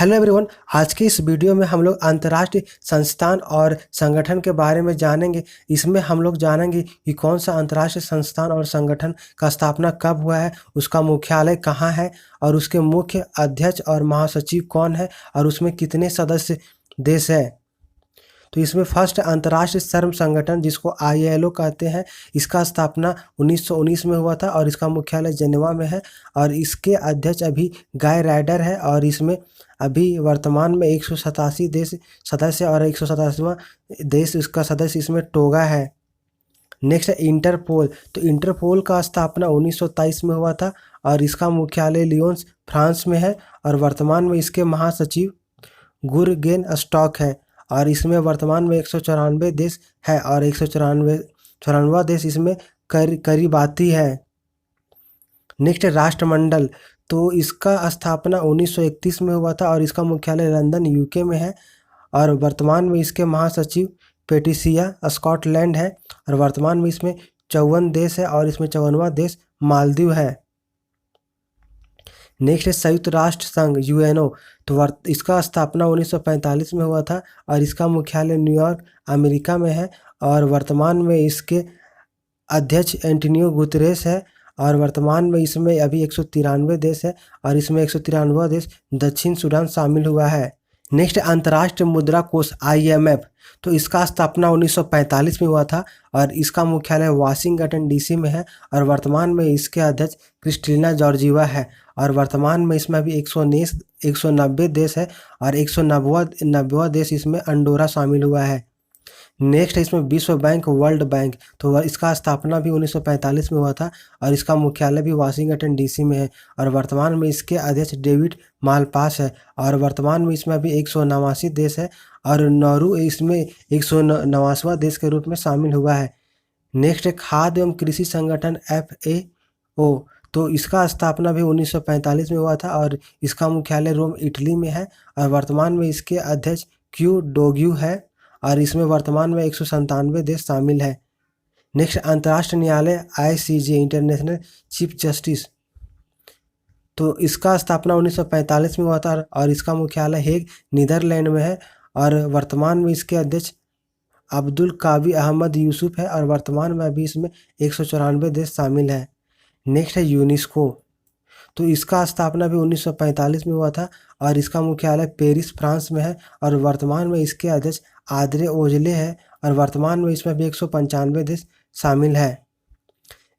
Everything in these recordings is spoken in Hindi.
Hello everyone. आज की इस वीडियो में हम लोग अंतर्राष्ट्रीय संस्थान और संगठन के बारे में जानेंगे। इसमें हम लोग जानेंगे कि कौन सा अंतर्राष्ट्रीय संस्थान और संगठन का स्थापना कब हुआ है, उसका मुख्यालय कहाँ है और उसके मुख्य अध्यक्ष और महासचिव कौन है और उसमें कितने सदस्य देश है। तो इसमें फर्स्ट अंतर्राष्ट्रीय श्रम संगठन जिसको ILO कहते हैं, इसका स्थापना 1919 में हुआ था और इसका मुख्यालय जेनेवा में है और इसके अध्यक्ष अभी गाय राइडर है और इसमें अभी वर्तमान में 187 देश सदस्य और 187वां देश इसका सदस्य इसमें टोगा है। नेक्स्ट है इंटरपोल। तो इंटरपोल का स्थापना 1923 में हुआ था और इसका मुख्यालय लियोन्स फ्रांस में है और वर्तमान में इसके महासचिव गुरगेन स्टॉक है और इसमें वर्तमान में 194 देश है और 194वां देश इसमें करीबाती है। नेक्स्ट राष्ट्रमंडल। तो इसका स्थापना 1931 में हुआ था और इसका मुख्यालय लंदन UK में है और वर्तमान में इसके महासचिव पेटिसिया स्कॉटलैंड है और वर्तमान में इसमें 54 देश है और इसमें 54वां देश मालदीव है। नेक्स्ट है संयुक्त राष्ट्र संघ UNO। तो इसका स्थापना 1945 में हुआ था और इसका मुख्यालय न्यूयॉर्क अमेरिका में है और वर्तमान में इसके अध्यक्ष एंटोनियो गुतेरेस है और वर्तमान में इसमें अभी 193 देश है और इसमें 193वां देश दक्षिण सूडान शामिल हुआ है। नेक्स्ट अंतर्राष्ट्रीय मुद्रा कोष IMF। तो इसका स्थापना 1945 में हुआ था और इसका मुख्यालय वाशिंगटन DC में है और वर्तमान में इसके अध्यक्ष क्रिस्टलिना जॉर्जिवा है और वर्तमान में इसमें अभी 190 देश है और 190वां देश इसमें अंडोरा शामिल हुआ है। नेक्स्ट है इसमें विश्व बैंक वर्ल्ड बैंक। तो इसका स्थापना भी 1945 में हुआ था और इसका मुख्यालय भी वाशिंगटन DC में है और वर्तमान में इसके अध्यक्ष डेविड मालपास है और वर्तमान में इसमें अभी 189 देश है और नॉर्वे इसमें 189वां देश के रूप में शामिल हुआ है। नेक्स्ट है खाद्य एवं कृषि संगठन FAO। तो इसका स्थापना भी 1945 में हुआ था और इसका मुख्यालय रोम इटली में है और वर्तमान में इसके अध्यक्ष क्यू डोग्यू है और इसमें वर्तमान में 197 देश शामिल है। नेक्स्ट अंतर्राष्ट्रीय न्यायालय ICJ इंटरनेशनल चीफ जस्टिस। तो इसका स्थापना 1945 में हुआ था और इसका मुख्यालय हेग नीदरलैंड में है और वर्तमान में इसके अध्यक्ष अब्दुल कावी अहमद यूसुफ है और वर्तमान में अभी इसमें 194 देश शामिल है। नेक्स्ट है यूनेस्को। तो इसका स्थापना भी 1945 में हुआ था और इसका मुख्यालय पेरिस फ्रांस में है और वर्तमान में इसके अध्यक्ष आद्रे ओजले है और वर्तमान में इसमें भी 195 देश शामिल है।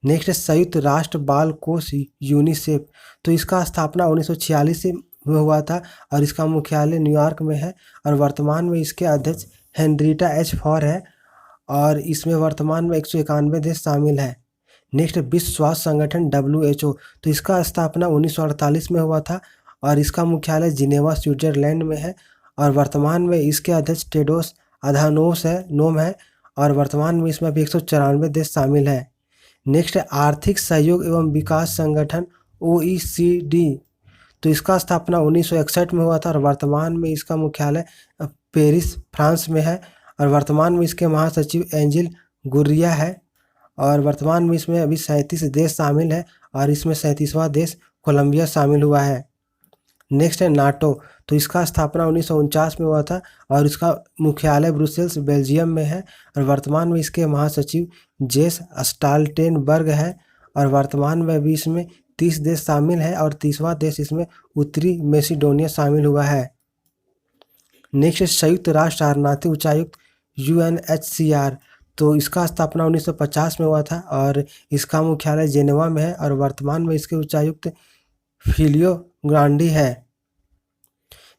नेक्स्ट है संयुक्त राष्ट्र बाल कोष यूनिसेफ। तो इसका स्थापना 1946 में हुआ था और इसका मुख्यालय न्यूयॉर्क में है और वर्तमान में इसके अध्यक्ष हेनरिटा H फॉर है और इसमें वर्तमान में 191 देश शामिल है। नेक्स्ट विश्व स्वास्थ्य संगठन WHO। तो इसका स्थापना 1948 में हुआ था और इसका मुख्यालय जिनेवा स्विट्जरलैंड में है और वर्तमान में इसके अध्यक्ष टेड्रोस अधानोम है और वर्तमान में इसमें भी 194 देश शामिल है। नेक्स्ट है आर्थिक सहयोग एवं विकास संगठन OECD। तो इसका स्थापना 1961 में हुआ था और वर्तमान में इसका मुख्यालय पेरिस फ्रांस में है और वर्तमान में इसके महासचिव एंजिल गुर्रिया है और वर्तमान में इसमें अभी 37 देश शामिल है और इसमें 37वां देश कोलंबिया शामिल हुआ है। नेक्स्ट है नाटो। तो इसका स्थापना 1949 में हुआ था और इसका मुख्यालय ब्रुसेल्स बेल्जियम में है और वर्तमान में इसके महासचिव जेस स्टाल्टेनबर्ग है और वर्तमान में अभी इसमें 30 देश शामिल है और 30वां देश इसमें उत्तरी मैसेडोनिया शामिल हुआ है। नेक्स्ट संयुक्त राष्ट्र शरणार्थी उच्चायुक्त UNHCR। तो इसका स्थापना 1950 में हुआ था और इसका मुख्यालय जेनेवा में है और वर्तमान में इसके उच्चायुक्त फिलियो ग्रांडी है।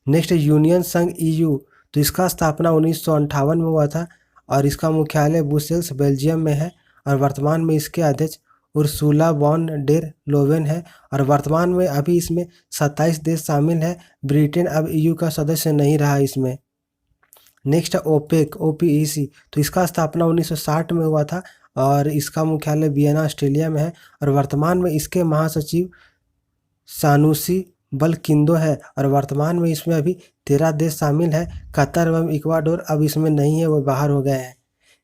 नेक्स्ट यूनियन संघ EU। तो इसका स्थापना 1958 में हुआ था और इसका मुख्यालय ब्रुसेल्स बेल्जियम में है और वर्तमान में इसके अध्यक्ष उर्सुला वॉन डेर लोवेन है और वर्तमान में अभी इसमें 27 देश शामिल है। ब्रिटेन अब EU का सदस्य नहीं रहा इसमें। नेक्स्ट है OPEC। तो इसका स्थापना 1960 में हुआ था और इसका मुख्यालय वियना ऑस्ट्रेलिया में है और वर्तमान में इसके महासचिव सानुसी बलकिंदो है और वर्तमान में इसमें अभी 13 देश शामिल है। कतर एवं इक्वाडोर अब इसमें नहीं है, वो बाहर हो गए हैं।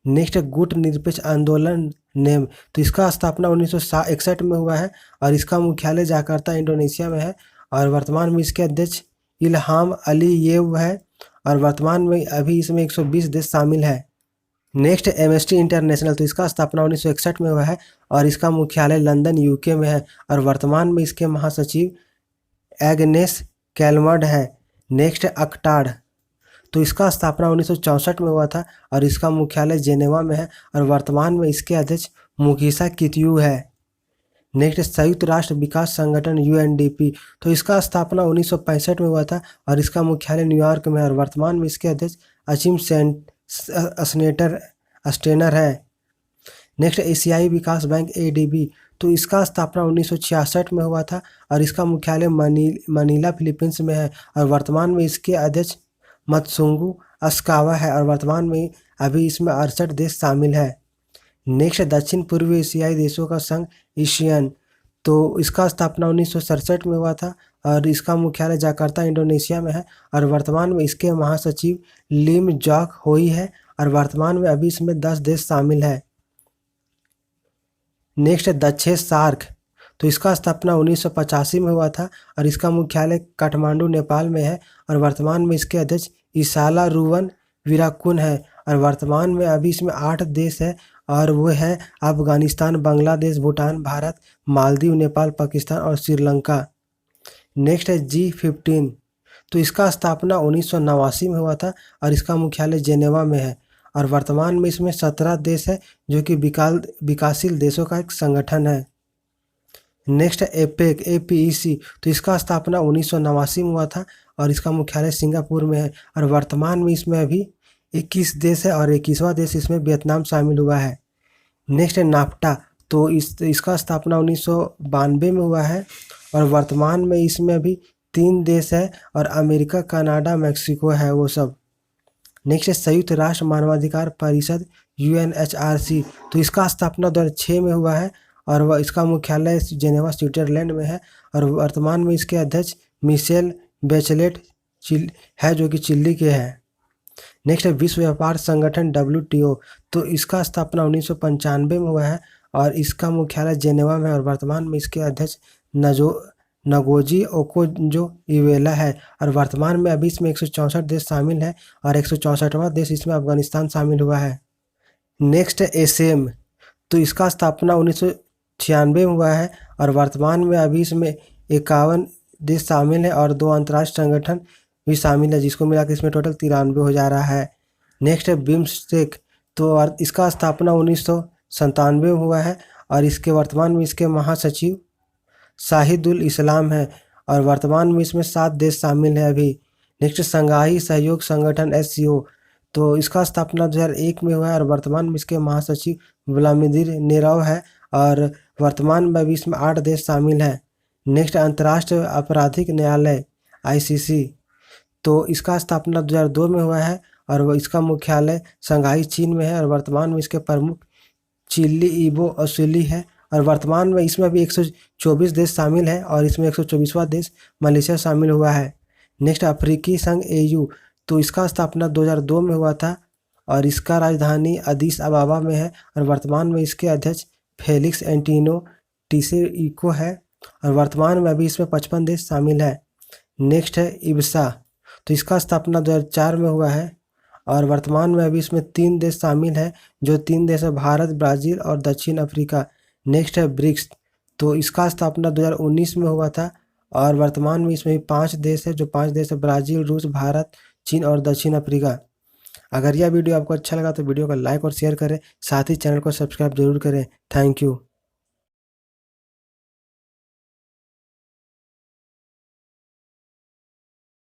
नेक्स्ट गुट निरपेक्ष आंदोलन नेम। तो इसका स्थापना 1961 में हुआ है और इसका मुख्यालय जकार्ता इंडोनेशिया में है और वर्तमान में इसके अध्यक्ष इल्हाम अलीयेव है और वर्तमान में अभी इसमें 120 देश शामिल है। नेक्स्ट एमनेस्टी इंटरनेशनल, तो इसका स्थापना 1961 में हुआ है और इसका मुख्यालय लंदन यूके में है और वर्तमान में इसके महासचिव एग्नेस कैलमर्ड है। नेक्स्ट अक्टाड, तो इसका स्थापना 1964 में हुआ था और इसका मुख्यालय जेनेवा में है और वर्तमान में इसके अध्यक्ष मुकीसा कितयू है। नेक्स्ट संयुक्त राष्ट्र विकास संगठन यूएनडीपी, तो इसका स्थापना 1965 में हुआ था और इसका मुख्यालय न्यूयॉर्क में है और वर्तमान में इसके अध्यक्ष अचिम स्टेनर है। नेक्स्ट एशियाई विकास बैंक एडीबी, तो इसका स्थापना 1966 में हुआ था और इसका मुख्यालय मनीला फिलीपींस में है और वर्तमान में इसके अध्यक्ष मतसुंगू अस्कावा है और वर्तमान में अभी इसमें 68 देश शामिल है। नेक्स्ट दक्षिण पूर्वी एशियाई देशों का संघ एशियन, तो इसका स्थापना 1967 में हुआ था और इसका मुख्यालय जकार्ता इंडोनेशिया में है और वर्तमान में इसके महासचिव लिम जॉक होई है और वर्तमान में अभी इसमें 10 देश शामिल है। नेक्स्ट दक्षिण सार्क, तो इसका स्थापना 1985 में हुआ था और इसका मुख्यालय काठमांडू नेपाल में है और वर्तमान में इसके अध्यक्ष इसाला रुवन वीराकुन है और वर्तमान में अभी इसमें 8 देश है और वो है अफगानिस्तान, बांग्लादेश, भूटान, भारत, मालदीव, नेपाल, पाकिस्तान और श्रीलंका। नेक्स्ट है G15, तो इसका स्थापना 1989 में हुआ था और इसका मुख्यालय जेनेवा में है और वर्तमान में इसमें 17 देश है जो कि विकासशील देशों का एक संगठन है। नेक्स्ट है एपेक APEC, तो इसका स्थापना 1989 में हुआ था और इसका मुख्यालय सिंगापुर में है और वर्तमान में इसमें अभी 21 देश है और 21वां देश इसमें वियतनाम शामिल हुआ है। नेक्स्ट है नाफ्टा, तो इसका स्थापना 1992 में हुआ है और वर्तमान में इसमें अभी 3 देश है और अमेरिका, कनाडा, मैक्सिको है वो सब। नेक्स्ट है संयुक्त राष्ट्र मानवाधिकार परिषद UNHRC, तो इसका स्थापना 2006 में हुआ है और वह इसका मुख्यालय जेनेवा स्विट्जरलैंड में है और वर्तमान में इसके अध्यक्ष मिशेल बेचलेट है जो कि चिली के हैं। नेक्स्ट है विश्व व्यापार संगठन WTO, तो इसका स्थापना 1995 में हुआ है और इसका मुख्यालय जेनेवा में है और वर्तमान में इसके अध्यक्ष नगोजी ओकोंजो इवेला है और वर्तमान में अभी इसमें 164 देश शामिल है और 164वां देश इसमें अफगानिस्तान शामिल हुआ है। नेक्स्ट है ASEM, तो इसका स्थापना 1996 में हुआ है और वर्तमान में अभी इसमें 51 देश शामिल है और 2 अंतर्राष्ट्रीय संगठन भी शामिल है जिसको मिलाकर इसमें टोटल 93 हो जा रहा है। नेक्स्ट है बिम्स्टेक, तो इसका स्थापना 1997 में हुआ है और इसके वर्तमान में इसके महासचिव शाहिदुल इस्लाम है और वर्तमान में इसमें 7 देश शामिल है अभी। नेक्स्ट शंघाई सहयोग संगठन SCO, तो इसका स्थापना 2001 में हुआ है और वर्तमान में इसके महासचिव व्लादिमीर नेराव है और वर्तमान में अभी इसमें 8 देश शामिल है। नेक्स्ट अंतर्राष्ट्रीय आपराधिक न्यायालय ICC, तो इसका स्थापना 2002 में हुआ है और वो इसका मुख्यालय शंघाई चीन में है और वर्तमान में इसके प्रमुख चिल्ली इबो असुली है और वर्तमान में इसमें भी 124 देश शामिल है और इसमें 124वां देश मलेशिया शामिल हुआ है। नेक्स्ट अफ्रीकी संघ AU, तो इसका स्थापना 2002 में हुआ था और इसका राजधानी अदीस अबाबा में है और वर्तमान में इसके अध्यक्ष फेलिक्स एंटिनो टिसेइको है और वर्तमान में अभी इसमें 55 देश शामिल है। नेक्स्ट है IBSA, तो इसका स्थापना 2004 में हुआ है और वर्तमान में अभी इसमें 3 देश शामिल है जो 3 देश है भारत, ब्राज़ील और दक्षिण अफ्रीका। नेक्स्ट है ब्रिक्स, तो इसका स्थापना 2019 में हुआ था और वर्तमान में इसमें 5 देश है जो 5 देश है ब्राज़ील, रूस, भारत, चीन और दक्षिण अफ्रीका। अगर यह वीडियो आपको अच्छा लगा तो वीडियो को लाइक और शेयर करें, साथ ही चैनल को सब्सक्राइब जरूर करें। Thank you.